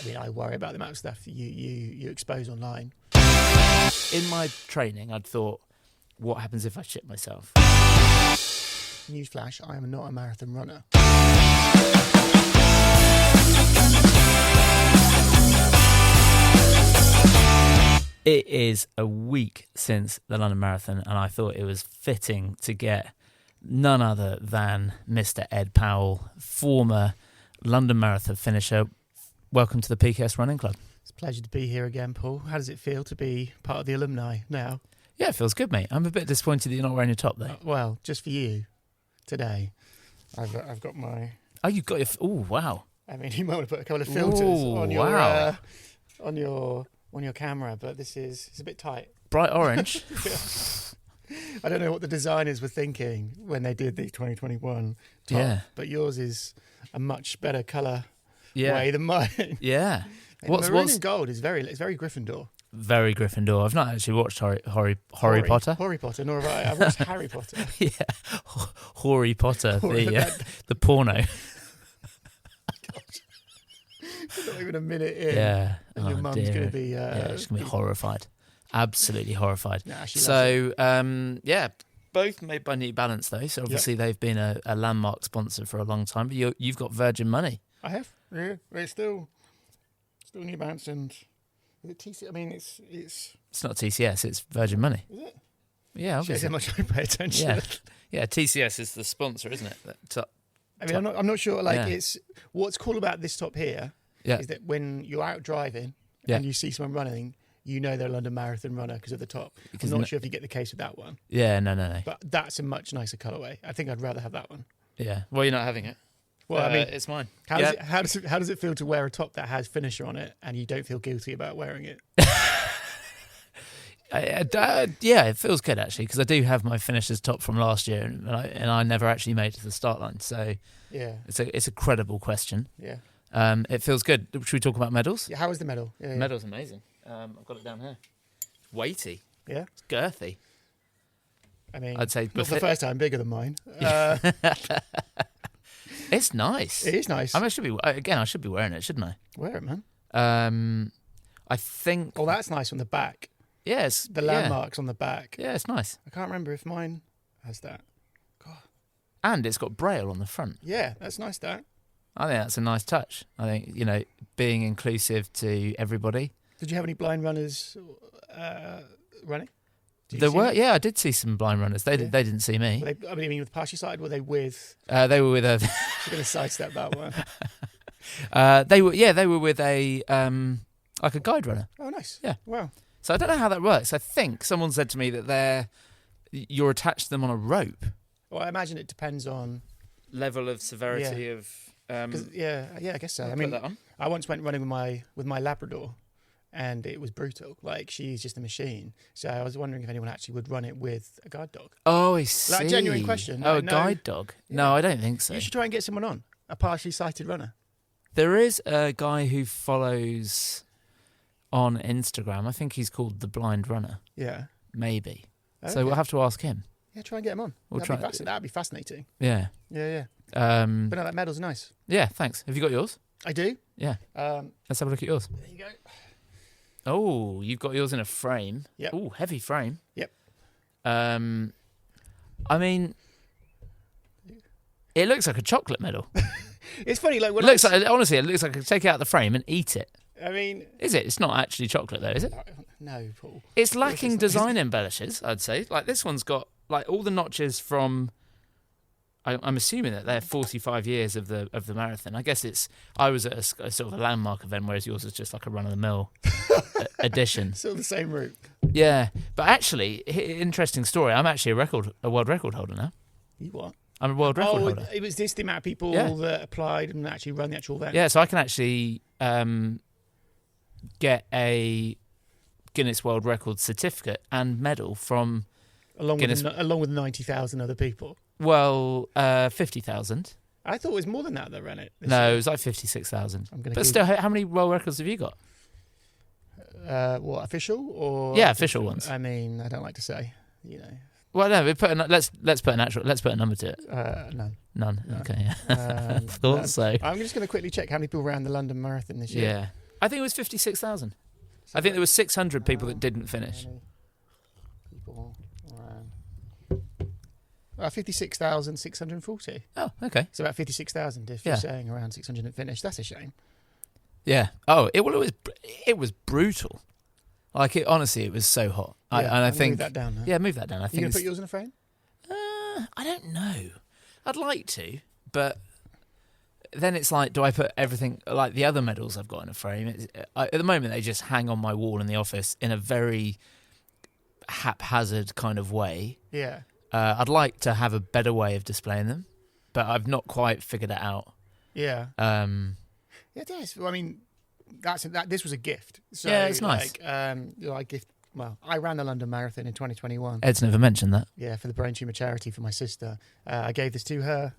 I worry about the amount of stuff that you expose online. In my training, I'd thought, what happens if I shit myself? Newsflash, I am not a marathon runner. It is a week since the London Marathon, and I thought it was fitting to get none other than Mr. Ed Powell, former London Marathon finisher. Welcome to the PKS Running Club. It's a pleasure to be here again, Paul. How does it feel to be part of the alumni now? Yeah, it feels good, mate. I'm a bit disappointed that you're not wearing your top, though. Well, just for you today, I've got my... Oh, you've got your... Oh, wow. I mean, you might want to put a couple of filters on your on your camera, but it's a bit tight. Bright orange. I don't know what the designers were thinking when they did the 2021 top, but yours is a much better colour way than mine. Yeah. Maroon and gold is it's very Gryffindor. Very Gryffindor. I've not actually watched Harry Potter. Harry Potter, nor have I. I've watched Harry Potter. Yeah. Harry Potter, the porno. Not even a minute in. Yeah. And your mum's going to be... she's going to be horrified. Absolutely horrified. Nah, both made by New Balance, though. So obviously they've been a landmark sponsor for a long time. But you've got Virgin Money. I have. Yeah. It's still New Balance and... Is it TCS? I mean, it's... It's not TCS, it's Virgin Money. Is it? Yeah, obviously. Shows how much I pay attention. Yeah, TCS is the sponsor, isn't it? I'm not sure. It's what's cool about this top here is that when you're out driving and you see someone running, you know they're a London Marathon runner because of the top. I'm not sure if you get the case with that one. Yeah, no. But that's a much nicer colourway. I think I'd rather have that one. Yeah. Well, you're not having it. Well, I mean, it's mine. How does it feel to wear a top that has finisher on it and you don't feel guilty about wearing it? It feels good actually because I do have my finisher's top from last year and I never actually made it to the start line. So it's a credible question. Yeah. It feels good. Should we talk about medals? Yeah, how was the medal? Yeah. Medal's amazing. I've got it down here. It's weighty. Yeah. It's girthy. I mean, I'd say not for the first time, bigger than mine. It's nice. It is nice. I should be wearing it, shouldn't I? Wear it, man. I think. Oh, that's nice on the back. Yes. The landmarks on the back. Yeah, it's nice. I can't remember if mine has that. God. And it's got Braille on the front. Yeah, that's nice, that. I think that's a nice touch. I think, being inclusive to everybody. Did you have any blind runners running? I did see some blind runners. They didn't see me. Were they, with partially sighted? Were they with? They were with a. I'm going to sidestep that one. They were with a like a guide runner. Oh, nice. Yeah. Wow. So I don't know how that works. I think someone said to me that you're attached to them on a rope. Well, I imagine it depends on level of severity of. I guess so. I mean, I once went running with my Labrador. And it was brutal. Like, she's just a machine. So I was wondering if anyone actually would run it with a guide dog. Oh, I see. Like a genuine question. Oh, a guide dog? Yeah. No, I don't think so. You should try and get someone on. A partially sighted runner. There is a guy who follows on Instagram. I think he's called The Blind Runner. Yeah. Maybe. Okay. So we'll have to ask him. Yeah, try and get him on. That'd be fascinating. Yeah. Yeah. But no, that medal's nice. Yeah, thanks. Have you got yours? I do. Yeah. Let's have a look at yours. There you go. Oh, you've got yours in a frame. Yep. Oh, heavy frame. Yep. I mean, it looks like a chocolate medal. It's funny, like honestly, it looks like I could take it out of the frame and eat it. I mean, is it? It's not actually chocolate, though, is it? No, Paul. It's lacking design embellishes, I'd say. Like this one's got like all the notches from. I'm assuming that they're 45 years of the marathon. I guess I was at a sort of a landmark event, whereas yours is just like a run-of-the-mill edition. Still the same route. Yeah, but actually, interesting story. I'm actually a world record holder now. You what? I'm a world record holder. It was this the amount of people that applied and actually run the actual event? Yeah, so I can actually get a Guinness World Record certificate and medal from along with 90,000 other people. Well, 50,000. I thought it was more than that ran it. No, it was like 56,000. But still, how many world records have you got? What, official or? Yeah, official ones. I mean, I don't like to say, Well, no, let's put a number to it. None. None. Okay. Yeah. Thought so. I'm just going to quickly check how many people ran the London Marathon this year. Yeah. I think it was 56,000. I think there were 600 people that didn't finish. People ran. 56,640. Oh, okay. So about 56,000 if you're saying around 600 didn't finish. That's a shame. Yeah. Oh, it was brutal. Like, honestly, it was so hot. I think... Move that down now. Yeah, move that down. I think you going to put yours in a frame? I don't know. I'd like to, but then it's like, do I put everything... Like, the other medals I've got in a frame, at the moment, they just hang on my wall in the office in a very haphazard kind of way. Yeah. I'd like to have a better way of displaying them, but I've not quite figured it out. Yeah. It is. I mean... This was a gift. So, yeah, it's nice. I ran the London Marathon in 2021. Ed's never mentioned that. Yeah, for the brain tumour charity for my sister. I gave this to her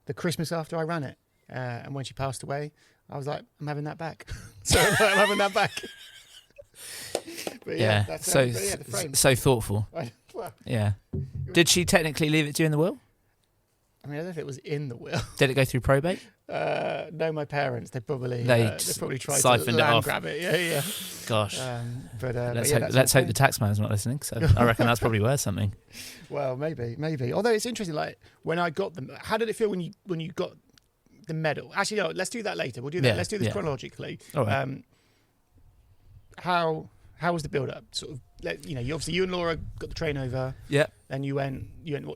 the Christmas after I ran it. And when she passed away, I was like, I'm having that back. So I'm having that back. But the frame. So thoughtful. Yeah. Did she technically leave it to you in the will? I mean, I don't know if it was in the will. Did it go through probate? No, my parents. They probably tried siphoned to it off. grab it. Yeah. Gosh. Let's hope the taxman's not listening. So I reckon that's probably worth something. Well, maybe. Although it's interesting, like when I got them, how did it feel when you got the medal? Actually, no. Let's do that later. We'll do that. Yeah, let's do this chronologically. All right. How was the build up? Sort of, you and Laura got the train over. Yeah. Then you went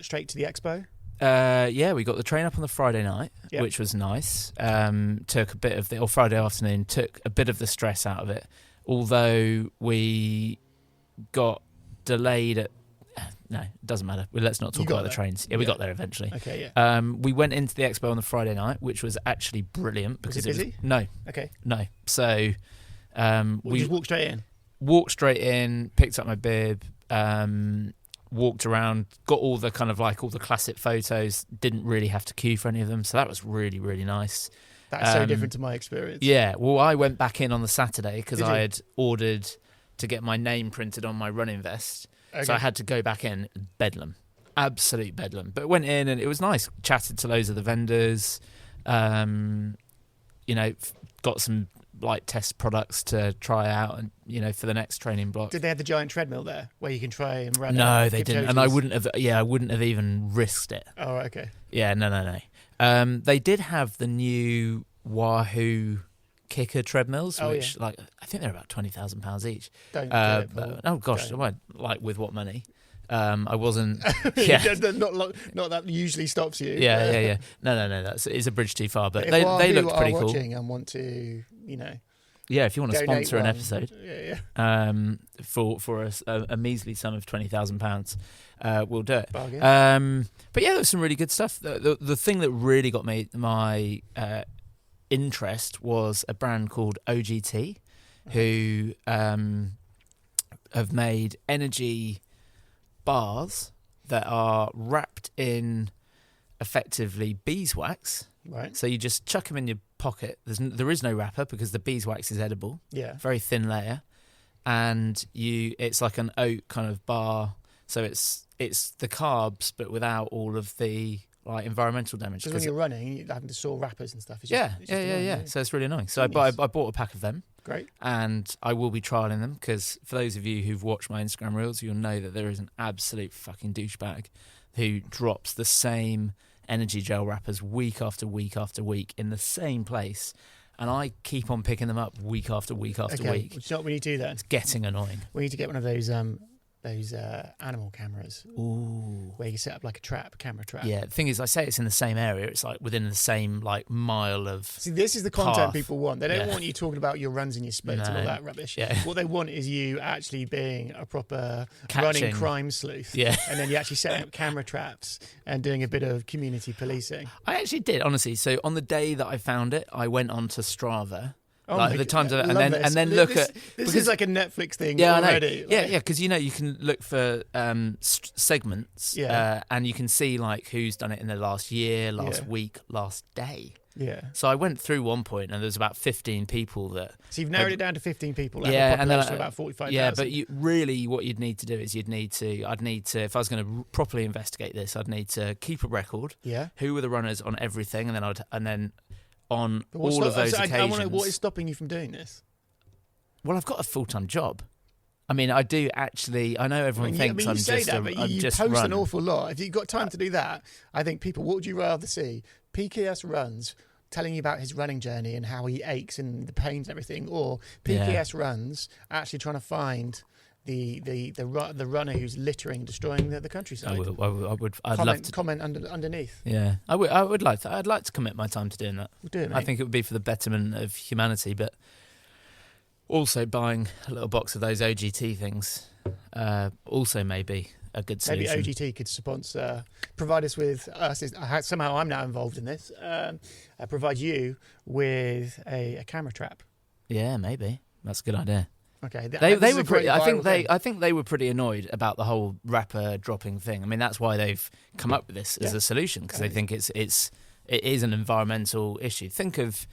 straight to the expo. We got the train up on the Friday night, which was nice. Took a bit of Friday afternoon, took a bit of the stress out of it. Although we got delayed at... No, it doesn't matter. Let's not talk about the trains. Yeah, we got there eventually. Okay, yeah. We went into the expo on the Friday night, which was actually brilliant. Because was it busy? No. Okay. No. So... we just walked straight in? Walked straight in, picked up my bib... walked around, got all the kind of all the classic photos, didn't really have to queue for any of them, so that was really, really nice. That's so different to my experience. Yeah, well, I went back in on the Saturday because I had ordered to get my name printed on my running vest, so I had to go back in. Bedlam. Absolute bedlam. But went in and it was nice. Chatted to loads of the vendors, got some test products to try out and for the next training block. Did they have the giant treadmill there where you can try and run? No, they didn't, and I wouldn't have even risked it. Oh, okay. Yeah, no. They did have the new Wahoo kicker treadmills, which I think they're about £20,000 each. Don't get it, Paul. Oh gosh, with what money? I wasn't. Not that usually stops you. Yeah. No. It's a bridge too far, but they looked pretty cool. And want to, Yeah, if you want to sponsor an episode, for a measly sum of £20,000, we'll do it. But yeah, there was some really good stuff. The thing that really got my interest was a brand called OGT, who have made energy bars that are wrapped in effectively beeswax. Right. So you just chuck them in your pocket. There is no wrapper because the beeswax is edible. Yeah. Very thin layer, and it's like an oat kind of bar. So it's the carbs, but without all of the environmental damage. Because when you're running, you're having to saw wrappers and stuff. Yeah. So it's really annoying. So I bought a pack of them. Great. And I will be trialling them because for those of you who've watched my Instagram reels, you'll know that there is an absolute fucking douchebag who drops the same energy gel wrappers week after week after week in the same place, and I keep on picking them up week after week after week. It's not when you do that. It's getting annoying. We need to get one of those animal cameras. Ooh. Where you set up like a camera trap. Yeah, the thing is, I say it's in the same area. It's within the same mile of. See, this is the content path. People want. They don't want you talking about your runs and your splits and all that rubbish. Yeah. What they want is you actually being a proper running Catching. crime sleuth. Yeah. And then you actually setting up camera traps and doing a bit of community policing. I actually did, honestly. So on the day that I found it, I went onto Strava. Oh the times of it, and then this is like a Netflix thing. Yeah, already. I know. Yeah, because you can look for segments, and you can see who's done it in the last year, last week, last day. Yeah. So I went through one point, and there's about 15 people that. So you've narrowed it down to 15 people. And then about 45,000. Yeah, but what you'd need to do is I'd need to, if I was going to properly investigate this, I'd need to keep a record. Yeah. Who were the runners on everything, and then on all of those occasions. I want to know what is stopping you from doing this. Well, I've got a full-time job. I mean, I do actually. I know everyone thinks I'm just. You just post run. an awful lot. If you've got time to do that, I think people. What would you rather see? PKS runs, telling you about his running journey and how he aches and the pains and everything, or PKS runs actually trying to find the runner who's littering, destroying the countryside. I'd love to comment underneath. Yeah, I would like that. I'd like to commit my time to doing that. We'll do it, mate. I think it would be for the betterment of humanity, but also buying a little box of those OGT things also may be a good solution. Maybe OGT could sponsor, provide us with somehow I'm now involved in this. Provide you with a camera trap. Yeah, maybe that's a good idea. Okay, they were pretty. I think they were pretty annoyed about the whole rapper dropping thing. I mean, that's why they've come up with this as a solution, because they think it is an environmental issue. Think of,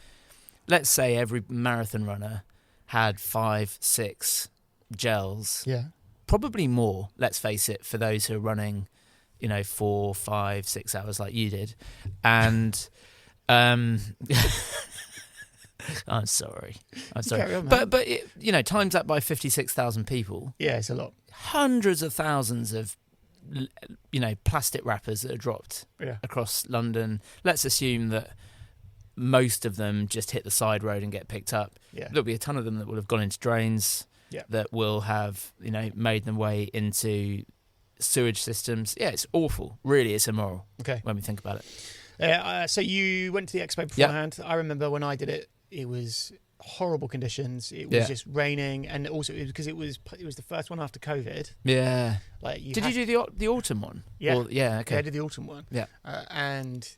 let's say every marathon runner had 5-6 gels. Yeah. Probably more, let's face it, for those who are running, 4, 5, 6 hours like you did. And I'm sorry. On, but times that by 56,000 people. Yeah, it's a lot. Hundreds of thousands of plastic wrappers that are dropped across London. Let's assume that most of them just hit the side road and get picked up. Yeah. There'll be a ton of them that will have gone into drains. Yeah. That will have made their way into sewage systems. Yeah, it's awful. Really, it's immoral. Okay. When we think about it. So you went to the expo beforehand. I remember when I did it, it was horrible conditions. It was just raining, and also because it was the first one after COVID. Yeah. Like did you do the autumn one? Yeah. Okay. Yeah, I did the autumn one. Yeah. And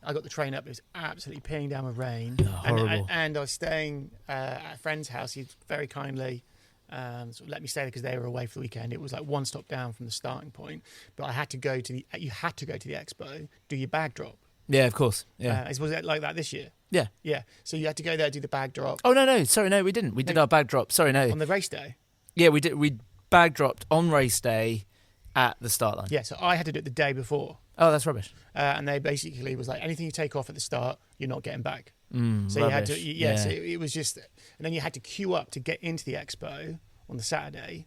I got the train up. It was absolutely peeing down with rain. Oh, horrible. And I was staying at a friend's house. He very kindly sort of let me stay there because they were away for the weekend. It was like one stop down from the starting point, but I had to go to the expo, do your bag drop. Yeah, of course. Yeah. Was it like that this year? Yeah. Yeah. So you had to go there, do the bag drop. Oh no! Sorry, no, we didn't. We did our bag drop. Sorry, no. On the race day. Yeah, we did. We bag dropped on race day at the start line. Yeah. So I had to do it the day before. Oh, that's rubbish. And they basically was like, anything you take off at the start, you're not getting back. So rubbish. you had to. Yeah. So it was just, and then you had to queue up to get into the expo on the Saturday.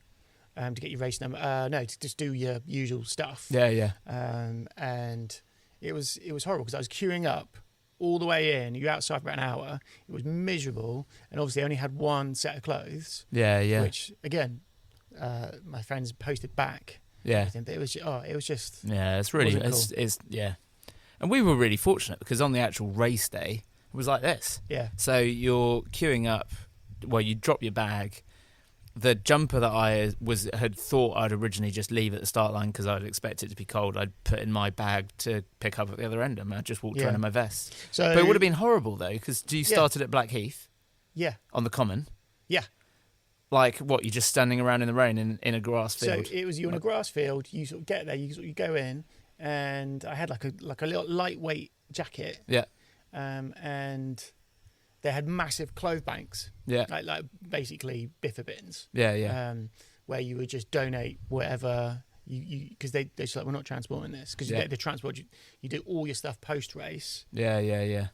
To get your race number. No, to just do your usual stuff. Yeah. And it was horrible because I was queuing up all the way in. You're outside for about an hour. It was miserable, and obviously I only had one set of clothes. Yeah. Which again, my friends posted back. Yeah. It was just. Yeah, it's really cool. it's yeah, and we were really fortunate because on the actual race day it was like this. Yeah. So you're queuing up. Well, you drop your bag. The jumper that I had thought I'd originally just leave at the start line because I'd expect it to be cold, I'd put in my bag to pick up at the other end, and I just walked around in my vest. But it would have been horrible though, because you started at Blackheath? Yeah. On the Common? Yeah. Like what? You're just standing around in the rain in a grass field? So it was you in a grass field. You sort of get there. You go in, and I had like a little lightweight jacket. Yeah. And they had massive clothes banks. Yeah. Like basically biffa bins. Yeah. Where you would just donate whatever you because they just like, we're not transporting this because you get the transport. You do all your stuff post race. Yeah.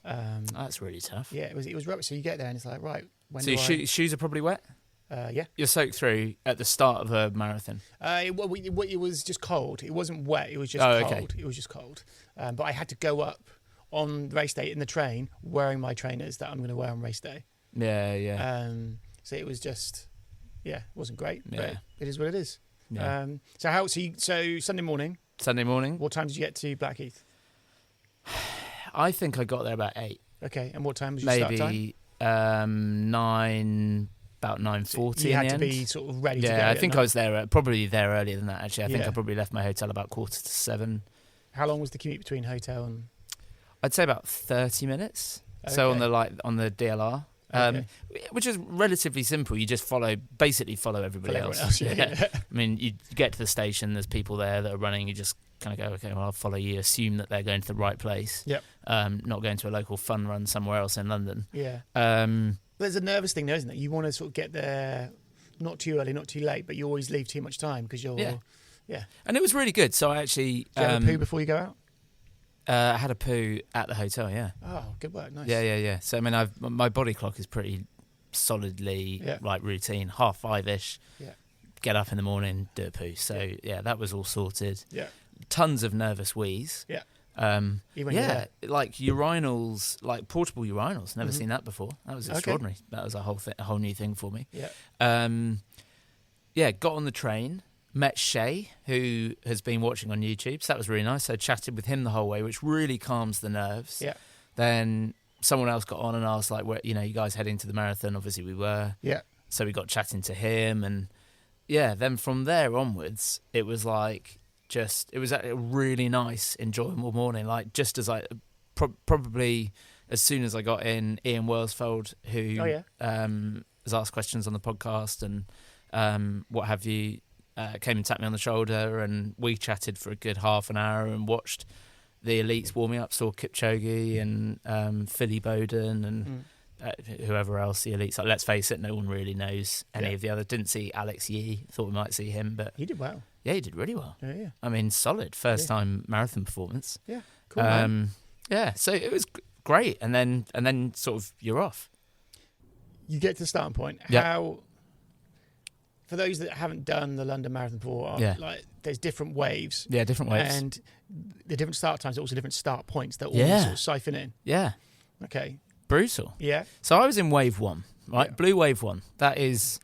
That's really tough. Yeah, it was rubbish. So you get there and it's like, right. So your shoes are probably wet? Yeah. You're soaked through at the start of a marathon? It was just cold. It wasn't wet. It was just cold. Okay. It was just cold. But I had to go up on race day in the train wearing my trainers that I'm going to wear on race day. Yeah. So it was just, it wasn't great. Yeah. But it is what it is. Yeah. So Sunday morning. Sunday morning. What time did you get to Blackheath? I think I got there about 8. Okay. And what time was your start time? Maybe 9. About 9:40. You had to be sort of ready to go. Yeah, I think I was there, probably there earlier than that, actually. I think Yeah. I probably left my hotel about 6:45. How long was the commute between hotel and... I'd say about 30 minutes. Okay. So on the DLR, which is relatively simple. You just basically follow everybody else. Yeah. I mean, you get to the station, there's people there that are running, you just kind of go, okay, well, I'll follow you, assume that they're going to the right place. Yep. Not going to a local fun run somewhere else in London. Yeah. There's a nervous thing there, isn't it? You want to sort of get there not too early, not too late, but you always leave too much time because you're... Yeah. And it was really good. So I actually... Did you have a poo before you go out? I had a poo at the hotel, yeah. Oh, good work, nice. Yeah. So, I mean, my body clock is pretty solidly like routine. 5:30ish. Yeah. Get up in the morning, do a poo. So that was all sorted. Yeah. Tons of nervous wheeze. Yeah. Like urinals, like portable urinals. Never seen that before. That was extraordinary. Okay. That was a whole new thing for me. Yeah. Got on the train, met Shay, who has been watching on YouTube. So that was really nice. So chatted with him the whole way, which really calms the nerves. Yeah. Then someone else got on and asked, like, where, you know, you guys heading to the marathon? Obviously we were. Yeah. So we got chatting to him, and then from there onwards, it was like, it was a really nice, enjoyable morning. Like, just as I probably as soon as I got in, Ian Worsfold, who has asked questions on the podcast and what have you, came and tapped me on the shoulder, and we chatted for a good half an hour and watched the elites warming up. Saw Kipchoge and Philly Bowden and whoever else the elites. Like, let's face it, no one really knows any of the other. Didn't see Alex Yee. Thought we might see him, but he did well. Yeah, he did really well. Yeah. I mean, solid first time marathon performance. Yeah, cool. Man. Yeah, so it was great, and then sort of you're off. You get to the starting point. How, for those that haven't done the London Marathon before, like, there's different waves. Yeah, different waves, and the different start times, also different start points that all sort of siphon in. Yeah. Okay. Brutal. Yeah. So I was in wave 1, right? Yeah. Blue wave 1. That is,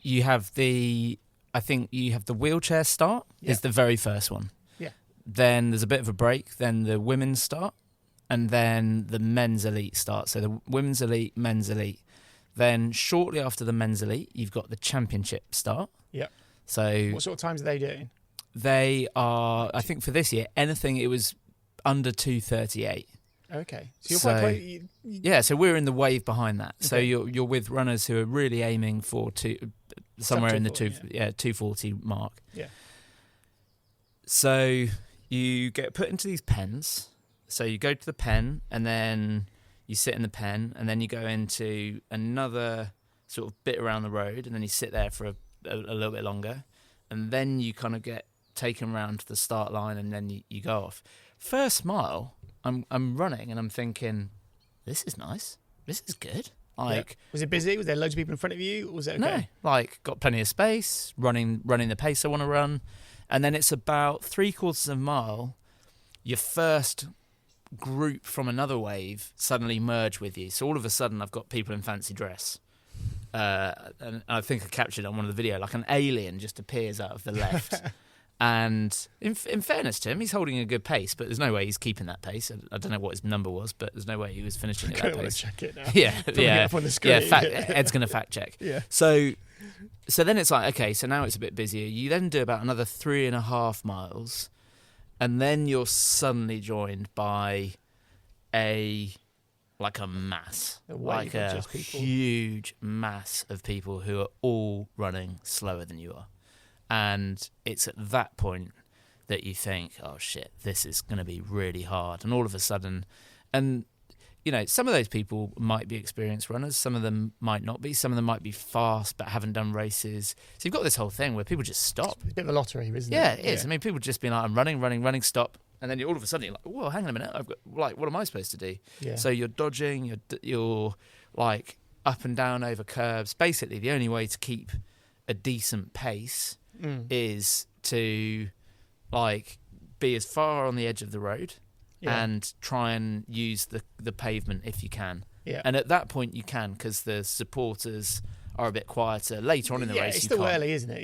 you have the wheelchair start is the very first one. Yeah. Then there's a bit of a break. Then the women's start, and then the men's elite start. So the women's elite, men's elite. Then shortly after the men's elite, you've got the championship start. Yeah. So what sort of times are they doing? They are, I think for this year, it was under 2:38. Okay. So you're quite close. Yeah, so we're in the wave behind that. Okay. So you're with runners who are really aiming for somewhere in the 240 mark. Yeah. So you get put into these pens. So you go to the pen, and then you sit in the pen, and then you go into another sort of bit around the road, and then you sit there for a little bit longer, and then you kind of get taken round to the start line, and then you go off. First mile, I'm running, and I'm thinking, this is nice. This is good. Like, was it busy? Was there loads of people in front of you? Or was it okay? No, like, got plenty of space, running the pace I want to run. And then it's about 3/4 of a mile, your first group from another wave suddenly merge with you. So all of a sudden I've got people in fancy dress. And I think I captured it on one of the video, like an alien just appears out of the left. And in fairness to him, he's holding a good pace, but there's no way he's keeping that pace. I don't know what his number was, but there's no way he was finishing at that pace. Check it now. Yeah. Up on the screen. Ed's going to fact check. Yeah. So then it's like, okay, so now it's a bit busier. You then do about another 3.5 miles, and then you're suddenly joined by a mass, like a huge mass of people who are all running slower than you are. And it's at that point that you think, oh shit, this is going to be really hard. And all of a sudden, and you know, some of those people might be experienced runners, some of them might not be, some of them might be fast but haven't done races. So you've got this whole thing where people just stop. It's a bit of a lottery, isn't it? Yeah, it is. I mean, people just be like, I'm running, stop. And then all of a sudden you're like, whoa, hang on a minute, I've got, like, what am I supposed to do? Yeah. So you're dodging, you're like up and down over curbs. Basically, the only way to keep a decent pace is to like be as far on the edge of the road and try and use the pavement if you can. Yeah. And at that point you can, because the supporters are a bit quieter. Later on in the race, it's still early, isn't it?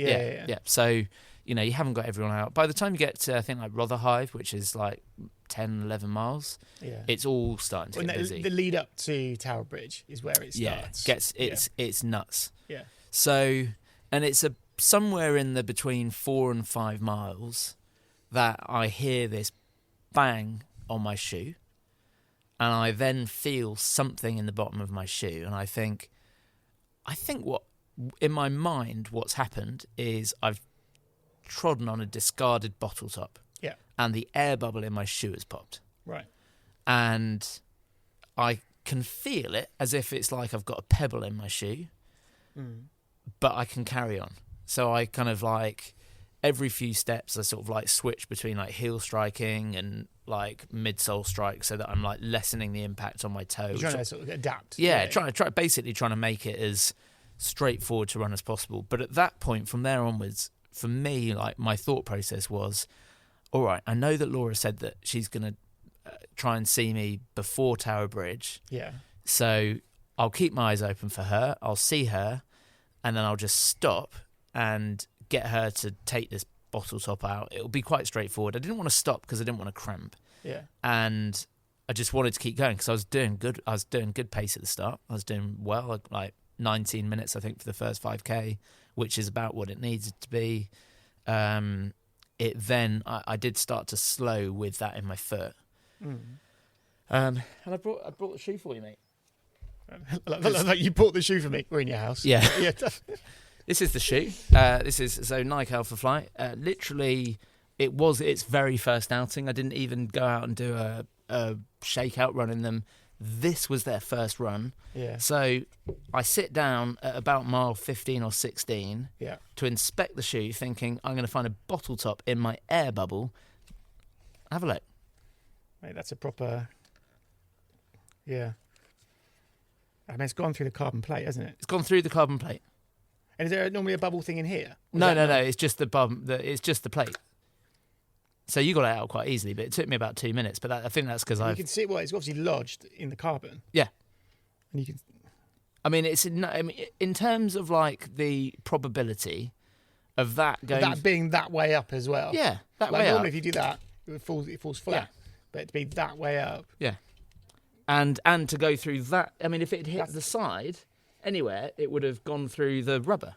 Yeah. So, you know, you haven't got everyone out. By the time you get to, I think, like Rotherhithe, which is like 10, 11 miles, it's all starting to get busy. The lead up to Tower Bridge is where it starts. It's nuts. Yeah. So, and it's somewhere in the between 4 and 5 miles that I hear this bang on my shoe, and I then feel something in the bottom of my shoe, and I think what in my mind what's happened is I've trodden on a discarded bottle top, and the air bubble in my shoe has popped. Right. And I can feel it as if it's like I've got a pebble in my shoe, but I can carry on. So I kind of like, every few steps I sort of like switch between like heel striking and like midsole strike so that I'm like lessening the impact on my toe. You're trying to sort of adapt. Yeah, basically trying to make it as straightforward to run as possible. But at that point, from there onwards, for me, like my thought process was, all right, I know that Laura said that she's going to try and see me before Tower Bridge. Yeah. So I'll keep my eyes open for her. I'll see her, and then I'll just stop and get her to take this bottle top out. It'll be quite straightforward. I didn't want to stop because I didn't want to cramp. Yeah. And I just wanted to keep going because I was doing good. I was doing good pace at the start. I was doing well, like 19 minutes, I think, for the first 5K, which is about what it needed to be. I did start to slow with that in my foot. And I brought the shoe for you, mate. Like you bought the shoe for me. We're in your house. Yeah. This is the shoe. This is Nike Alpha Flight. Literally, it's very first outing. I didn't even go out and do a shakeout run in them. This was their first run. Yeah. So I sit down at about mile 15 or 16 to inspect the shoe, thinking I'm going to find a bottle top in my air bubble. Have a look. Mate, that's a proper... Yeah. I mean, it's gone through the carbon plate, hasn't it? It's gone through the carbon plate. And is there normally a bubble thing in here? No. It's just it's just the plate. So you got it out quite easily, but it took me about 2 minutes. But I think that's because you can see it's obviously lodged in the carbon. Yeah. And you can. I mean, in terms of like the probability of that going, that being that way up as well. Yeah, that like way normally up. If you do that, it falls flat. Yeah. But to be that way up. Yeah. And to go through that, I mean, if it hit the side anywhere, it would have gone through the rubber,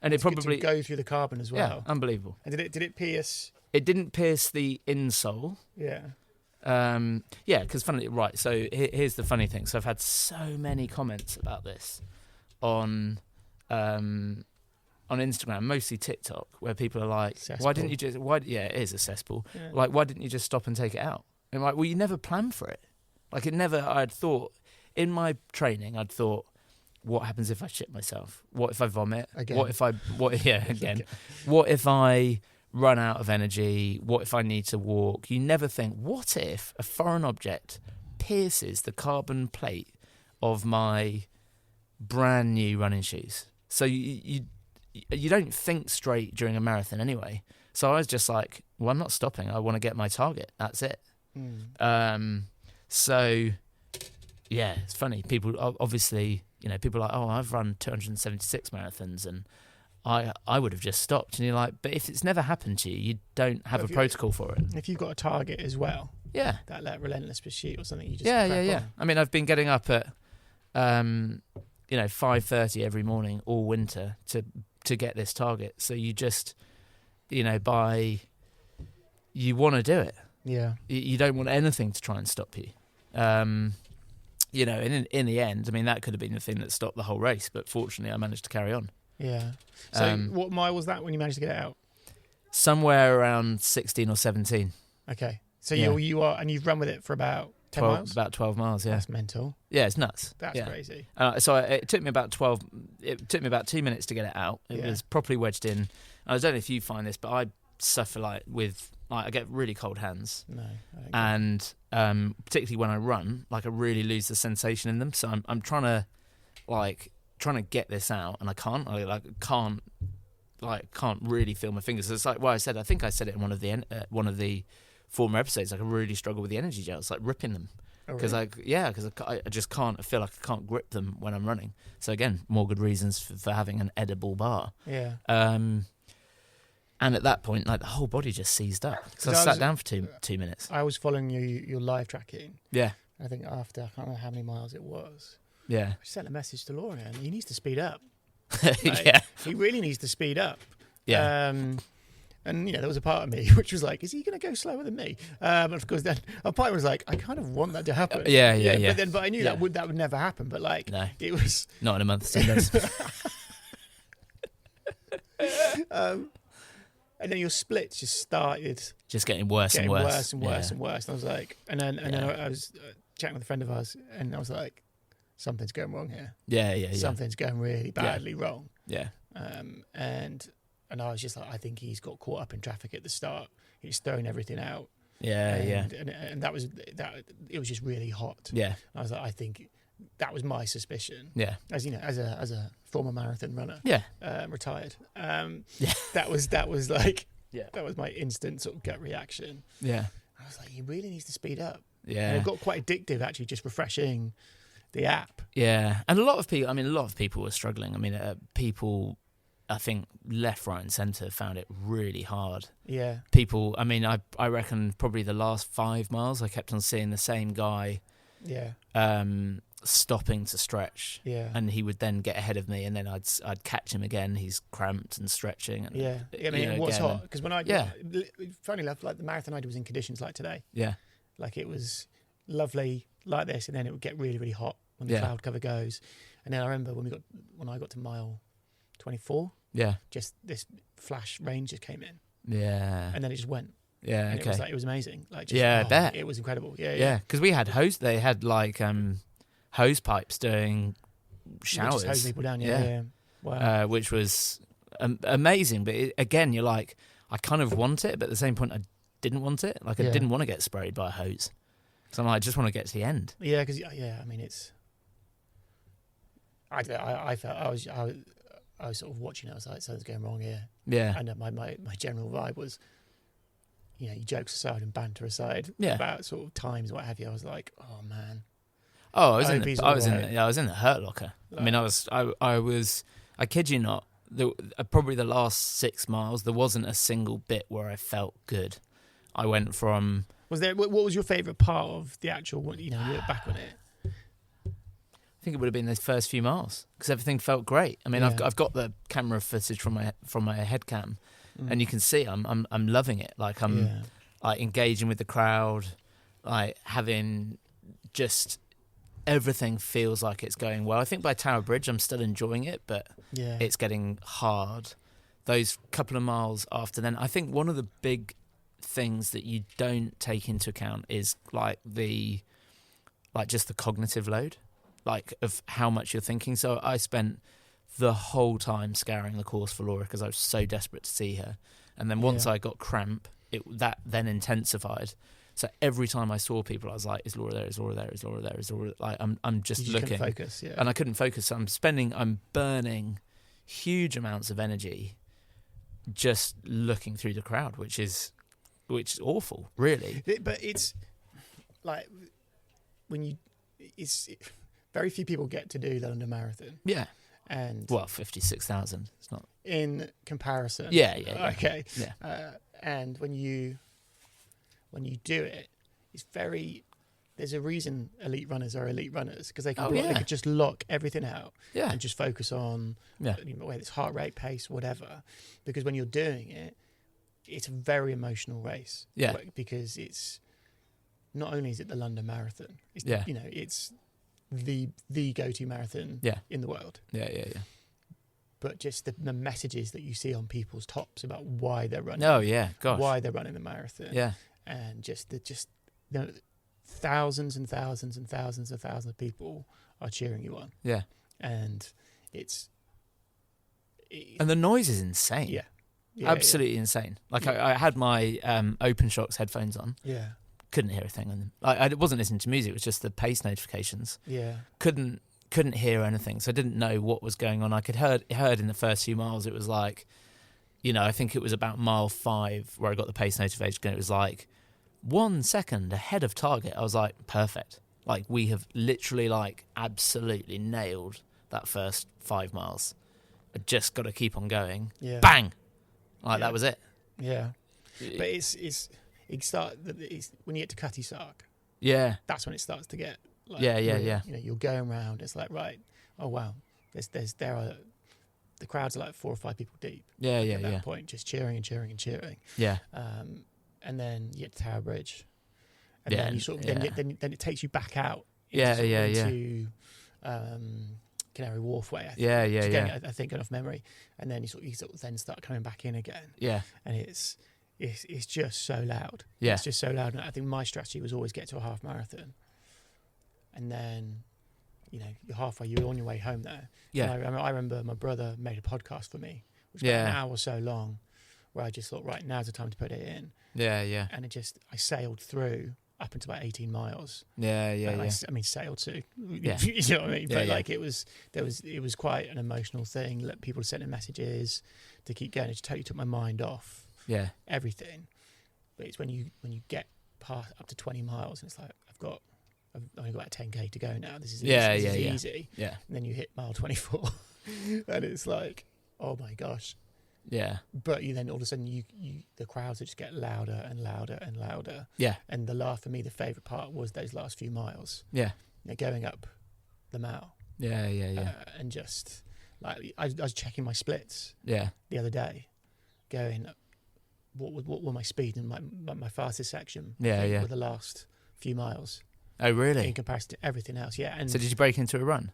and it probably go through the carbon as well. Yeah, unbelievable. And did it pierce? It didn't pierce the insole. Yeah. Because funnily, right. So here's the funny thing. So I've had so many comments about this on Instagram, mostly TikTok, where people are like, cesspool. "Why didn't you just? Why? Yeah, it is a cesspool. Yeah. Like, why didn't you just stop and take it out?" And like, well, you never planned for it. Like, it never. I'd thought in my training, I'd thought, what happens if I shit myself? What if I vomit? Again. What if I? Again. What if I run out of energy? What if I need to walk? You never think, what if a foreign object pierces the carbon plate of my brand new running shoes? So you don't think straight during a marathon anyway. So I was just like, well, I'm not stopping. I want to get my target. That's it. So yeah, it's funny. People obviously, people are like, oh, I've run 276 marathons and I would have just stopped. And you're like, but if it's never happened to you, you don't have a protocol for it. If you've got a target as well. Yeah. That like relentless pursuit or something, you just Yeah. on. I mean, I've been getting up at 5:30 every morning all winter to get this target. So you just, you want to do it. Yeah. You don't want anything to try and stop you. And in the end, I mean, that could have been the thing that stopped the whole race, but fortunately I managed to carry on. Yeah. So what mile was that when you managed to get it out? Somewhere around 16 or 17. Okay. So you are, and you've run with it for about 10 miles? About 12 miles, yeah. That's mental. Yeah, it's nuts. That's crazy. So it took me about 2 minutes to get it out. It was properly wedged in. I don't know if you find this, but I suffer I get really cold hands. No. I don't. And particularly when I run, I really lose the sensation in them. So I'm trying to get this out, and I can't. I can't really feel my fingers. So it's like I think I said it in one of the former episodes. I really struggle with the energy gels, ripping them. Because I just can't. I feel like I can't grip them when I'm running. So again, more good reasons for having an edible bar. Yeah. And at that point, the whole body just seized up. So I sat down for 2 minutes. I was following your live tracking. Yeah. I think after, I can't remember how many miles it was. Yeah. I sent a message to Laura, and he needs to speed up. Yeah. He really needs to speed up. Yeah. And there was a part of me which was like, is he going to go slower than me? And of course, then a part was like, I kind of want that to happen. Yeah. But I knew that would never happen. But no, it was not in a month's 10 days. And then your splits just started just getting worse and worse. And I was like, and then I was chatting with a friend of ours, and I was like, something's going wrong here. Yeah. Something's going really badly wrong. Yeah. And I was just like, I think he's got caught up in traffic at the start. He's throwing everything out. And that was that. It was just really hot. Yeah. I was like, I think that was my suspicion. Yeah. As you know, as a former marathon runner. Yeah. Retired. Yeah. That was like. Yeah. That was my instant sort of gut reaction. Yeah. I was like, he really needs to speed up. Yeah. And it got quite addictive actually, just refreshing the app. Yeah. And a lot of people were struggling. I mean, people, I think left, right and centre found it really hard. Yeah. People, I mean, I reckon probably the last 5 miles I kept on seeing the same guy. Yeah. Stopping to stretch. Yeah. And he would then get ahead of me, and then I'd catch him again. He's cramped and stretching. And, yeah. I mean, it was hot because when funny enough, like the marathon I did was in conditions like today. Yeah. Like it was lovely like this, and then it would get really, really hot when the cloud cover goes. And then I remember when I got to mile 24. Yeah. Just this flash rain just came in. Yeah. And then it just went. Yeah. And Okay. it was amazing. Like just, I bet it was incredible. Yeah. Yeah. Because we had they had like hose pipes doing showers. Just hose people down. Yeah. Wow. Which was amazing. But again, you're like, I kind of want it, but at the same point, I didn't want it. Like I didn't want to get sprayed by a hose. So I'm like, I just want to get to the end. Yeah, because I mean, it's. I felt I was sort of watching it. I was like, something's going wrong here. Yeah. And my general vibe was, you know, jokes aside and banter aside about sort of times and what have you. I was like, oh man. Oh, I was in the hurt locker. Like, I mean, I kid you not. Probably the last 6 miles, there wasn't a single bit where I felt good. I went from. What was your favourite part of the actual? You know, you look back on it. I think it would have been the first few miles because everything felt great. I mean, I've got the camera footage from my head cam, and you can see I'm loving it. Like I'm like engaging with the crowd, like having just everything feels like it's going well. I think by Tower Bridge I'm still enjoying it, but it's getting hard. Those couple of miles after then, I think one of the big things that you don't take into account is just the cognitive load. Like of how much you're thinking. So I spent the whole time scouring the course for Laura because I was so desperate to see her. And then once I got Cramp, that then intensified. So every time I saw people, I was like, "Is Laura there? Is Laura there? Is Laura there? Is Laura?" Like I'm just looking. Couldn't focus, and I couldn't focus. So I'm burning huge amounts of energy just looking through the crowd, which is awful, really. But it's like very few people get to do the London Marathon. Yeah. And 56,000. It's not in comparison. Yeah. Okay. Yeah. And when you do it, it's very. There's a reason elite runners are elite runners because they could just lock everything out and just focus on whether it's heart rate, pace, whatever. Because when you're doing it, it's a very emotional race. Yeah. Because it's not only is it the London Marathon. It's, you know, it's the go-to marathon in the world. Yeah. But just the messages that you see on people's tops about why they're running. Oh yeah, gosh. Why they're running the marathon. Yeah. And just thousands and thousands and thousands and thousands of people are cheering you on. Yeah. And and the noise is insane. Yeah. Absolutely insane. Like I had my OpenShocks headphones on. Yeah. Couldn't hear a thing on them. I wasn't listening to music. It was just the pace notifications. Yeah. Couldn't hear anything. So I didn't know what was going on. I could heard in the first few miles. It was like, you know, I think it was about mile 5 where I got the pace notification. And it was like 1 second ahead of target. I was like, perfect. Like we have literally like absolutely nailed that first 5 miles. I just got to keep on going. Yeah. Bang. Like that was it. Yeah. But it's when you get to Cutty Sark. Yeah. That's when it starts to get like, yeah. You know, you're going around. It's like, right. Oh wow. The crowds are like 4 or 5 people deep. Yeah. At that point, just cheering and cheering and cheering. Yeah. And then you get to Tower Bridge, and then you sort of then it takes you back out. Into Canary Wharf way. I think. I think going off memory, and then you sort of then start coming back in again. Yeah. And it's just so loud. Yeah. It's just so loud. And I think my strategy was always get to a half marathon, and then, you know, you're on your way home there. Yeah. And I remember my brother made a podcast for me, which was about an hour or so long, where I just thought, right, now's the time to put it in. Yeah. And I sailed through up into about 18 miles. Yeah. I mean, sailed to, Yeah. you know what I mean? Yeah, But like it was quite an emotional thing. People sending messages to keep going. It just totally took my mind off everything. But it's when you get past up to 20 miles and it's like, I've only got 10k to go now. This is easy. Yeah. And then you hit mile 24 and it's like, oh my gosh. Yeah. But you then all of a sudden the crowds just get louder and louder and louder. Yeah. And for me, the favourite part was those last few miles. Yeah. Going up the mile. Yeah. And just like I was checking my splits. Yeah. The other day, going what were my speed and my fastest section? Yeah. For the last few miles. Oh really? In comparison to everything else, yeah. And so did you break into a run?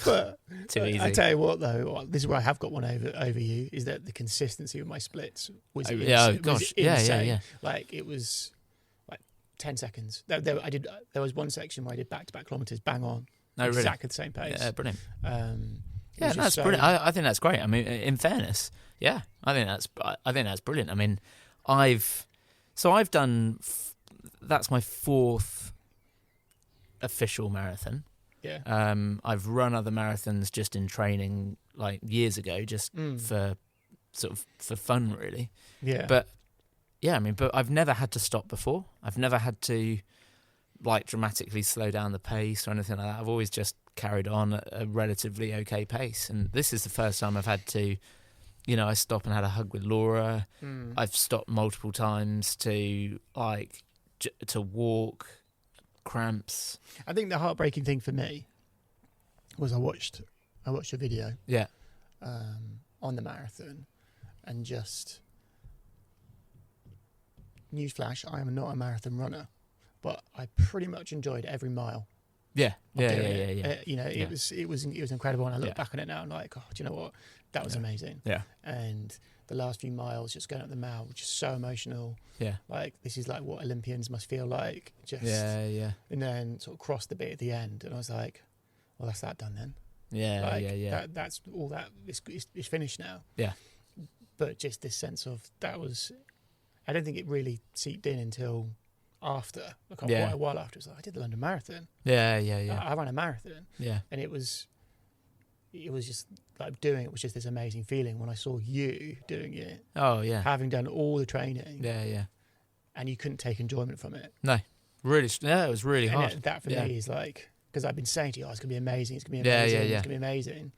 But too easy. I tell you what, though, this is where I have got one over you. Is that the consistency of my splits was insane. Yeah. Like it was like 10 seconds. There was one section where I did back-to-back kilometers, bang on, exactly the same pace. Yeah, brilliant. Yeah, that's brilliant. I think that's great. I mean, in fairness, yeah, I think that's brilliant. I mean, I've done. That's my 4th official marathon. Yeah. I've run other marathons just in training, like years ago, just for fun, really. Yeah. But yeah, I mean, but I've never had to stop before. I've never had to like dramatically slow down the pace or anything like that. I've always just carried on at a relatively okay pace. And this is the first time I've had to, I stopped and had a hug with Laura. I've stopped multiple times to to walk. Cramps. I think the heartbreaking thing for me was I watched a video on the marathon, and just newsflash, I am not a marathon runner, but I pretty much enjoyed every mile. Yeah. It was incredible, and I look back on it now and like, oh, do you know what? That was amazing. Yeah. And the last few miles, just going up the mile, which is so emotional. Yeah. Like this is like what Olympians must feel like. Just Yeah. And then sort of cross the bit at the end, and I was like, well, that's that done then. Yeah. That's all that. It's finished now. Yeah. But just this sense of that was, I don't think it really seeped in until after, quite a while after. It was like, I did the London Marathon. Yeah. I ran a marathon. Yeah. And it was just like doing it was just this amazing feeling when I saw you doing it. Oh yeah. Having done all the training. Yeah. And you couldn't take enjoyment from it. No. Really. Yeah, it was really hard. That for me is like, because I've been saying to you, it's going to be amazing. It's going to be amazing. It's going to be amazing.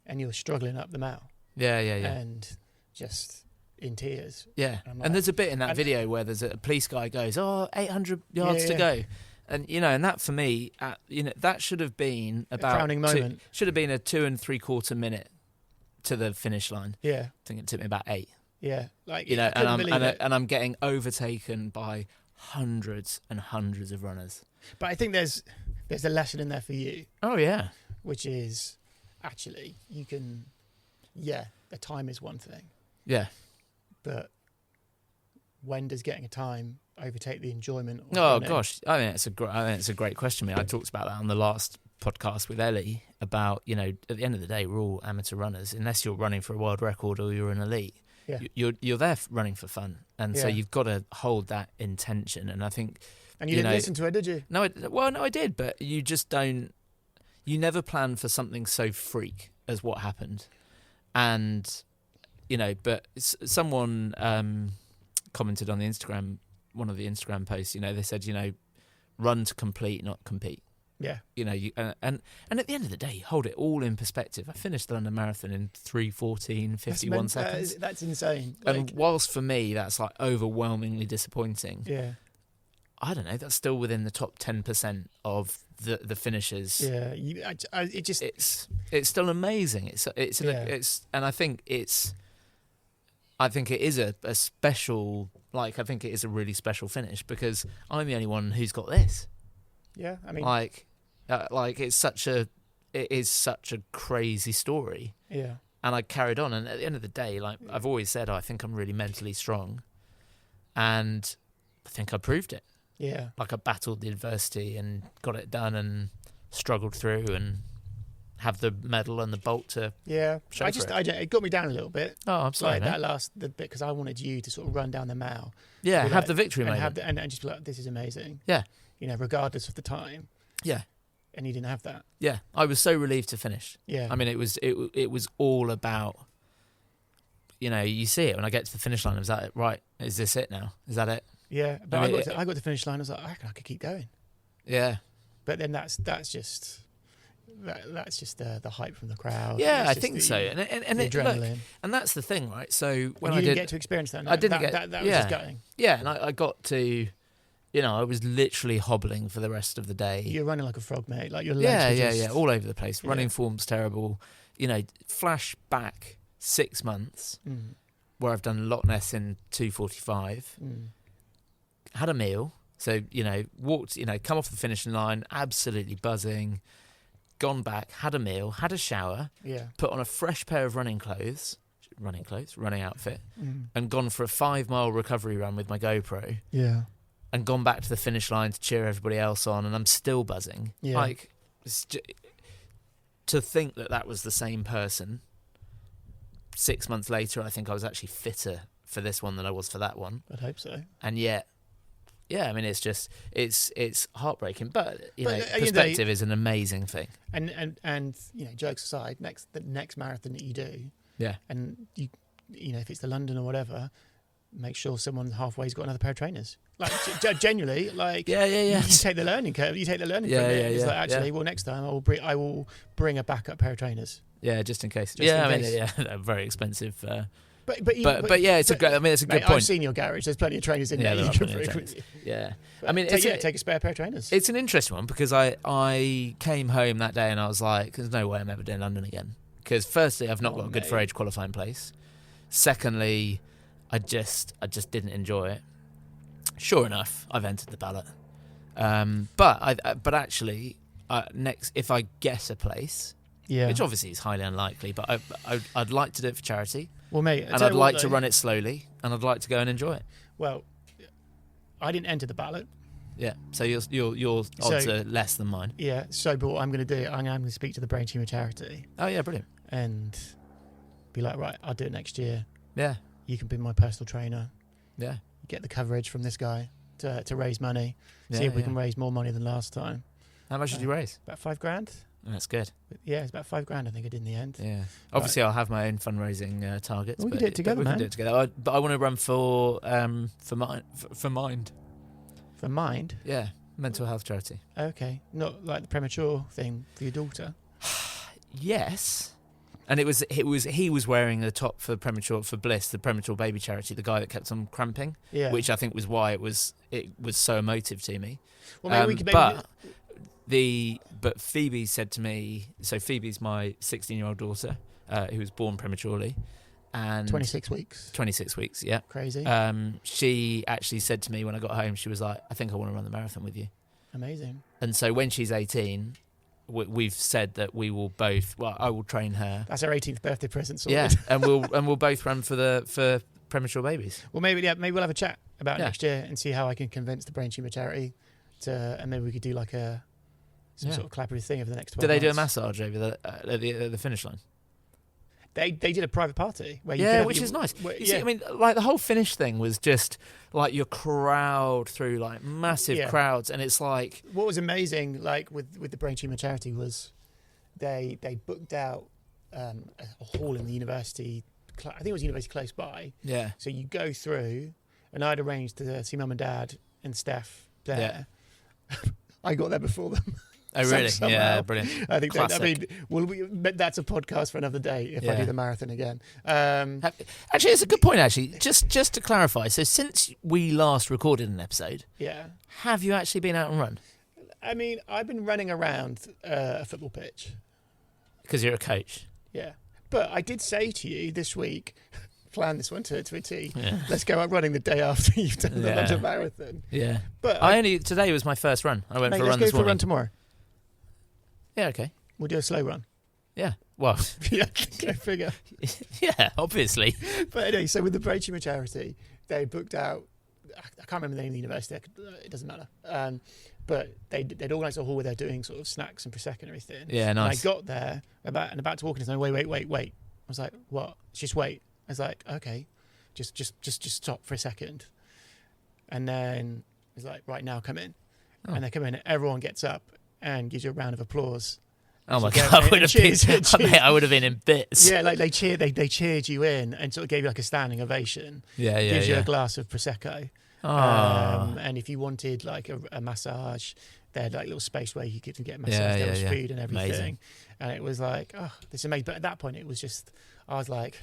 And you're struggling up the mile. Yeah. And just in tears. Yeah. And there's a bit in that video where there's a police guy goes, 800 yards to go. And, and that for me, that should have been about... a crowning moment. Should have been a 2 3/4 minute to the finish line. Yeah. I think it took me about 8. Yeah. Like, and I'm getting overtaken by hundreds and hundreds of runners. But I think there's a lesson in there for you. Oh, yeah. Which is, actually, you can... Yeah, the time is one thing. Yeah. But when does getting a time overtake the enjoyment? Oh gosh, I think it's a great question. I talked about that on the last podcast with Ellie about at the end of the day we're all amateur runners unless you're running for a world record or you're an elite. Yeah. You're there running for fun, and so you've got to hold that intention. And I think. And you didn't listen to it, did you? No, I did, but you just don't. You never plan for something so freak as what happened, and but someone commented on the Instagram. One of the Instagram posts, they said, run to complete, not compete. Yeah. And at the end of the day, hold it all in perspective. I finished the London Marathon in 3:14:51 seconds. That's insane. And whilst for me that's like overwhelmingly disappointing. Yeah. I don't know. That's still within the top 10% of the finishers. Yeah. It's still amazing. And I think it is a special. I think it is a really special finish because I'm the only one who's got this. Yeah, I mean, it's such a crazy story. Yeah, and I carried on, and at the end of the day, I've always said, I think I'm really mentally strong, and I think I proved it. Yeah, I battled the adversity and got it done, and struggled through, and have the medal and the bolt to show it got me down a little bit. Oh, I'm sorry, like the bit, because I wanted you to sort of run down the mile. Yeah, have the victory moment. And just be like, this is amazing. Yeah. Regardless of the time. Yeah. And you didn't have that. Yeah, I was so relieved to finish. Yeah. I mean, it was all about, you see it when I get to the finish line. I was like, right, is this it now? Is that it? Yeah, but I got to the finish line. I was like, I reckon I could keep going. Yeah. But then that's just the hype from the crowd. Yeah, I think so. And the adrenaline. Look, and that's the thing, right? So when I didn't get to experience that. No, I didn't that was just going. Yeah, and I got to, I was literally hobbling for the rest of the day. You're running like a frog, mate. Like your legs were just... all over the place. Running form's terrible. Flash back 6 months where I've done Loch Ness in 2:45. Had a meal. So, walked, come off the finishing line, absolutely buzzing, gone back, had a meal, had a shower, put on a fresh pair of running outfit, and gone for a 5-mile recovery run with my GoPro. Yeah. And gone back to the finish line to cheer everybody else on, and I'm still buzzing. Yeah. Like, to think that was the same person 6 months later, I think I was actually fitter for this one than I was for that one. I'd hope so. And yet... Yeah, I mean, it's heartbreaking, but perspective is an amazing thing. And jokes aside, the next marathon that you do, and you if it's the London or whatever, make sure someone halfway's got another pair of trainers. Like genuinely, like you take the learning curve, from it. It's like actually, well, next time I will bring a backup pair of trainers. Yeah, just in case. They're very expensive. But it's a good point. I've seen your garage. There's plenty of trainers in there. Yeah. I mean, take a spare pair of trainers. It's an interesting one because I came home that day and I was like, there's no way I'm ever doing London again. Because firstly, I've not got a good for age qualifying place. Secondly, I just didn't enjoy it. Sure enough, I've entered the ballot. But actually, next, if I get a place, which obviously is highly unlikely, but I'd like to do it for charity. Well, mate, and I'd like to run it slowly, and I'd like to go and enjoy it. Well, I didn't enter the ballot. Yeah, so your odds are less than mine. Yeah, but what I'm going to do, I'm going to speak to the Brain Tumor charity. Oh yeah, brilliant. And be like, right, I'll do it next year. Yeah. You can be my personal trainer. Yeah. Get the coverage from this guy to raise money. See if we can raise more money than last time. How much did you raise? About $5,000. That's good. Yeah, it's about $5,000 I think I did in the end. Yeah. Obviously, I'll have my own fundraising targets. We can do it together, man. We can do it together. But I want to run for Mind. For Mind? Yeah, mental health charity. Okay, not like the premature thing for your daughter. Yes. And he was wearing the top for Bliss, the premature baby charity, the guy that kept on cramping, which I think was why it was so emotive to me. Well, maybe we could. But Phoebe said to me, so Phoebe's my 16-year-old daughter who was born prematurely, and 26 weeks. 26 weeks, yeah, crazy. She actually said to me when I got home, she was like, "I think I want to run the marathon with you." Amazing. And so when she's 18. We've said that we will both. Well, I will train her. That's her 18th birthday present. Sorted. Yeah, and we'll both run for premature babies. Well, maybe we'll have a chat about next year and see how I can convince the Brain Tumor charity and maybe we could do like some sort of collaborative thing over the next 12 months. Do they do a massage over the finish line? They did a private party where which is nice. See, I mean, like the whole finish thing was just like your crowd through like massive crowds, and it's like what was amazing, like with the Brain Tumor charity was they booked out a hall in the university. I think it was university close by. Yeah. So you go through, and I'd arranged to see mum and dad and Steph there. Yeah. I got there before them. Oh really? Somehow. Yeah, brilliant. I think that's a podcast for another day if I do the marathon again. Actually, it's a good point. Actually, just to clarify, so since we last recorded an episode, have you actually been out and run? I mean, I've been running around a football pitch because you're a coach. Yeah, but I did say to you this week. Plan this one to a T. Yeah. Let's go out running the day after you've done the London Marathon. Yeah, but today was my first run. I went for a run this morning. Let's go for a run tomorrow. Yeah, okay. We'll do a slow run. Yeah, well. Yeah, go figure. Yeah, obviously. But anyway, so with the Brain Tumor charity, they booked out I can't remember the name of the university. It doesn't matter. But they'd organised a hall where they're doing sort of snacks and prosecco and everything. Yeah, nice. And I got there about to walk in, and wait. I was like, what? Just wait. I was like, okay, just stop for a second. And then it's like, right now, come in. Oh. And they come in, and everyone gets up and gives you a round of applause. Oh my God, I would have been in bits. Yeah, like they cheered you in and sort of gave you like a standing ovation. Yeah. Gives you a glass of prosecco. Oh. And if you wanted like a massage, they had like a little space where you could get a massage. There was food and everything. Amazing. And it was like, oh, this is amazing. But at that point, it was just, I was like,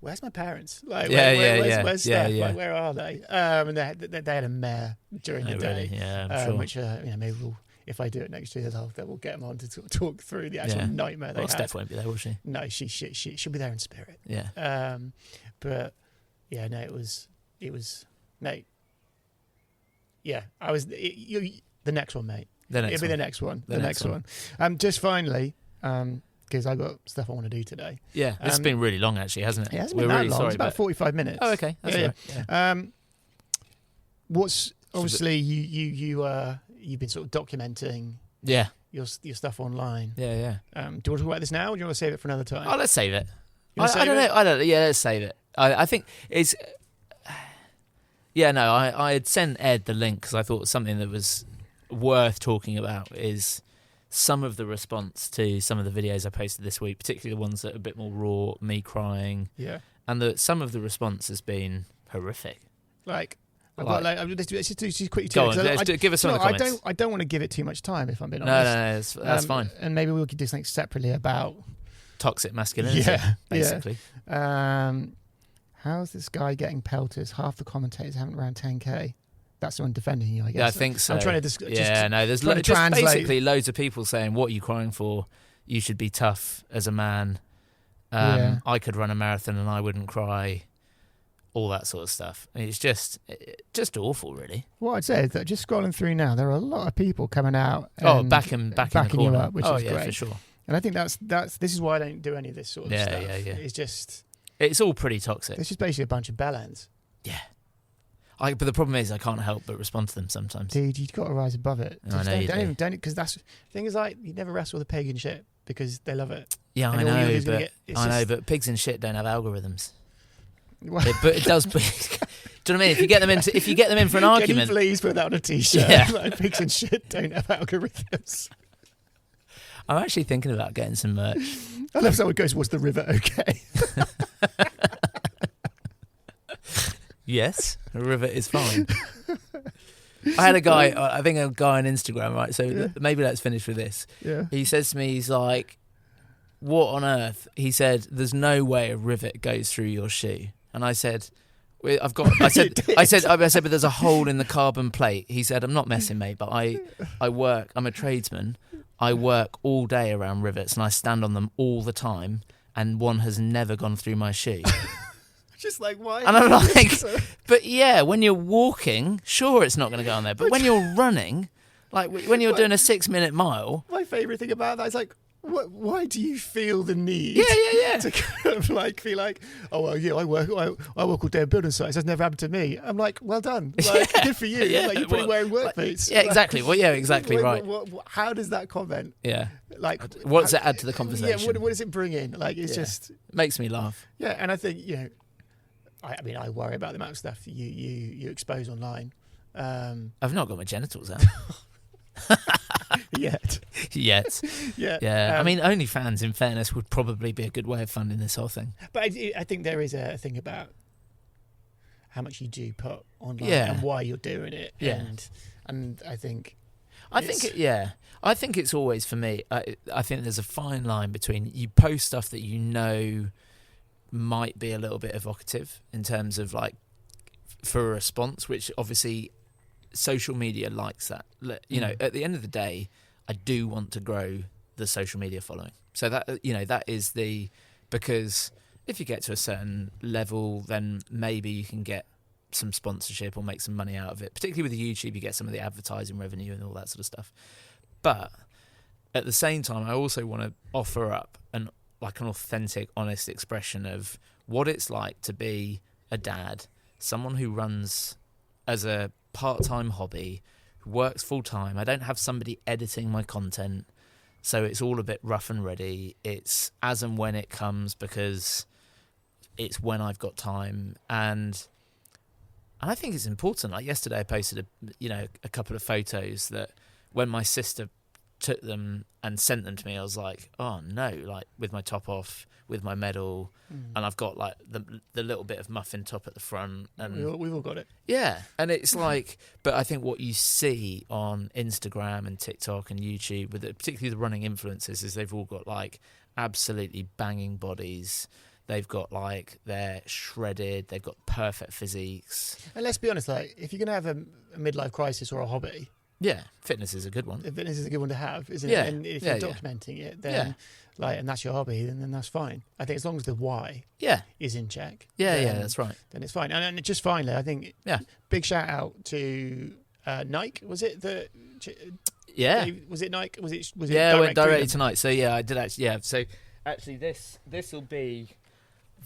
where's my parents? Like, where's Steph? Like, where are they? And they had a mare during the day. Really? Yeah, I'm sure. Which maybe if I do it next year, we'll get them on to talk through the actual nightmare they had. Steph won't be there, will she? No, she'll be there in spirit. Yeah. But yeah, no, it was no. Yeah, I was the next one, mate. It'll be the next one. The next one. Just finally, because I got stuff I want to do today. Yeah, it's been really long actually, hasn't it? Yeah, it hasn't been that long. It's about 45 minutes. Oh, okay. That's right. Yeah. What's obviously you've been sort of documenting. Yeah. Your stuff online. Yeah. Do you want to talk about this now, or do you want to save it for another time? Oh, let's save it. I don't know. Yeah, let's save it. I think it's. Yeah, no, I had sent Ed the link because I thought something that was worth talking about is some of the response to some of the videos I posted this week, particularly the ones that are a bit more raw, me crying. Yeah. And some of the response has been horrific. Like, let's just quickly. Go on, give us some of the comments. I don't want to give it too much time, if I'm being honest. No, that's fine. And maybe we could do something separately about toxic masculinity, basically. Yeah. How's this guy getting pelters? Half the commentators haven't around 10k. That's the one defending you, I guess. Yeah, I think so. I'm trying to there's just basically loads of people saying, what are you crying for? You should be tough as a man. I could run a marathon and I wouldn't cry. All that sort of stuff. It's just awful, really. What I'd say is that just scrolling through now, there are a lot of people coming out and backing you up, which is great. For sure. And I think this is why I don't do any of this sort of stuff. Yeah. It's all pretty toxic. It's just basically a bunch of bellends. Yeah. But the problem is I can't help but respond to them sometimes. Dude, you've got to rise above it. I know don't because that's the thing is like you never wrestle with a pig and shit because they love it. Yeah, I know, but pigs and shit don't have algorithms. But it does. Do you know what I mean? If you get them in for an argument, can you please put that on a t-shirt? Yeah. Like, pigs and shit don't have algorithms. I'm actually thinking about getting some merch. I love someone goes, "Was the Rivet okay?" Yes, the Rivet is fine. I had a guy on Instagram, right? So maybe let's finish with this. Yeah. He says to me, he's like, "What on earth?" He said, "There's no way a rivet goes through your shoe." And I said, I said, but there's a hole in the carbon plate. He said, "I'm not messing, mate, but I'm a tradesman. I work all day around rivets and I stand on them all the time and one has never gone through my shoe." Just like, why? And I'm like, but yeah, when you're walking, sure, it's not going to go on there. But when you're running, like when you're doing a 6-minute mile. My favourite thing about that is like, why do you feel the need? Yeah. To kind of like be like, oh well, yeah, I work all day at building sites. That's never happened to me. I'm like, well done, like, good for you. Like, you're probably wearing work boots. Yeah, exactly. Well, yeah, exactly right. How does that comment? Yeah. Like, what does it add to the conversation? Yeah. What does it bring in? Like, it's just makes me laugh. Yeah, and I think I mean, I worry about the amount of stuff you expose online. I've not got my genitals out. Yet. Yeah. I mean, OnlyFans, in fairness, would probably be a good way of funding this whole thing. But I think there is a thing about how much you do put online and why you're doing it. Yeah. And I think... I think it's always, for me, I think there's a fine line between you post stuff that you know might be a little bit evocative in terms of like for a response, which obviously social media likes that. You know, at the end of the day, I do want to grow the social media following. So that, that is because if you get to a certain level, then maybe you can get some sponsorship or make some money out of it. Particularly with the YouTube, you get some of the advertising revenue and all that sort of stuff. But at the same time, I also want to offer up an authentic, honest expression of what it's like to be a dad, someone who runs as a part-time hobby, works full-time. I don't have somebody editing my content, so it's all a bit rough and ready. It's as and when it comes because it's when I've got time. And I think it's important. Like yesterday I posted a couple of photos that when my sister took them and sent them to me, I was like, oh no, like with my top off, with my medal, and I've got like the little bit of muffin top at the front, and we've all got it. Yeah, and it's like, but I think what you see on Instagram and TikTok and YouTube, with particularly the running influencers, is they've all got like absolutely banging bodies. They've got like, they're shredded. They've got perfect physiques. And let's be honest, like if you're gonna have a midlife crisis or a hobby, yeah, fitness is a good one. Fitness is a good one to have, isn't Yeah. it? And if you're documenting it, then and that's your hobby, then that's fine. I think as long as the why is in check. Yeah, that's right. Then it's fine. And just finally, I think big shout out to Nike. Was it the? Was it Nike? Was it? Yeah, I went directly tonight. So yeah, I did actually. Yeah, so actually, this will be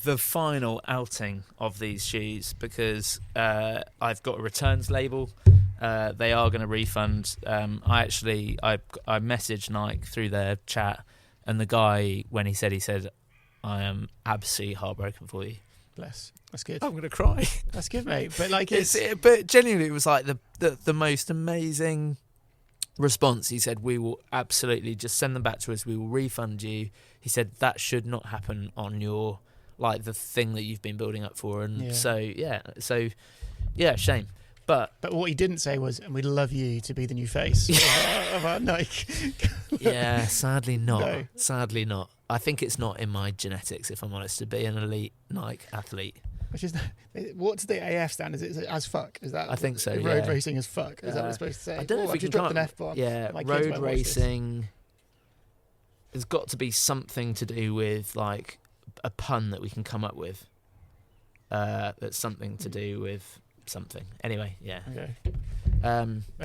the final outing of these shoes because I've got a returns label. They are going to refund. I messaged Nike through their chat, and the guy, when he said, I am absolutely heartbroken for you. Bless. That's good. I'm going to cry. That's good, mate. But like, but genuinely, it was like the most amazing response. He said, we will absolutely just send them back to us. We will refund you. He said that should not happen on your, like, the thing that you've been building up for. And shame. But what he didn't say was, and we'd love you to be the new face of our Nike. Yeah, sadly not. No. Sadly not. I think it's not in my genetics, if I'm honest, to be an elite Nike athlete. Which is, what's the AF stand? Is it as fuck? Is that? I think so. Road racing as fuck. Is that what it's supposed to say? I don't know if we can drop an F-bomb. Yeah, road racing. There's got to be something to do with like a pun that we can come up with. That's something to do with something. Anyway, yeah. Okay.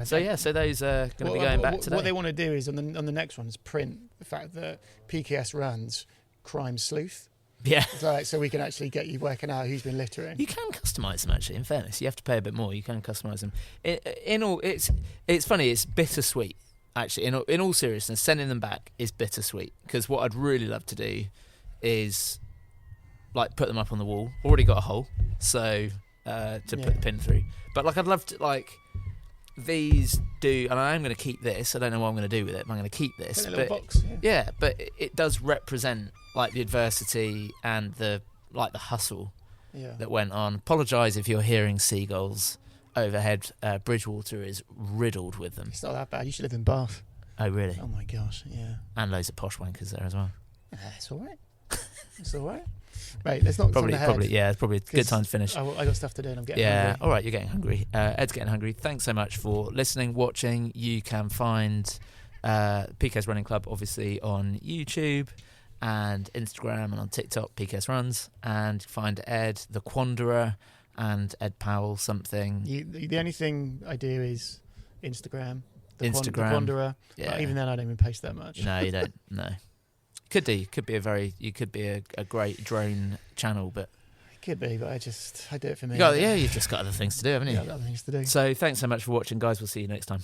So those are going to be going back today. What they want to do is on the next one is print the fact that PKS runs crime sleuth. Yeah. So we can actually get you working out who's been littering. You can customise them, actually. In fairness, you have to pay a bit more. You can customise them. It's funny. It's bittersweet, actually. In all seriousness, sending them back is bittersweet because what I'd really love to do is like put them up on the wall. Already got a hole, so to put the pin through. But like I'd love to like these do, and I am going to keep this. I don't know what I'm going to do with it, but I'm going to keep this. In a little box. Yeah, but it does represent like the adversity and the hustle that went on. Apologise if you're hearing seagulls overhead. Bridgewater is riddled with them. It's not that bad. You should live in Bath. Oh really? Oh my gosh, yeah. And loads of posh wankers there as well. It's all right. It's all right. Right, let's not probably it's probably a good time to finish. I got stuff to do and I'm getting hungry. All right, you're getting hungry. Ed's getting hungry. Thanks so much for listening, watching. You can find PK's Running Club obviously on YouTube and Instagram and on TikTok, PK's Runs, and find Ed the Quanderer and Ed Powell something. The only thing I do is Instagram. The Quanderer. Yeah. But even then I don't even post that much. No, you don't. No. Could be you could be a great drone channel, but it could be, but I do it for me. You've just got other things to do, haven't you? Yeah, other things to do. So thanks so much for watching, guys. We'll see you next time.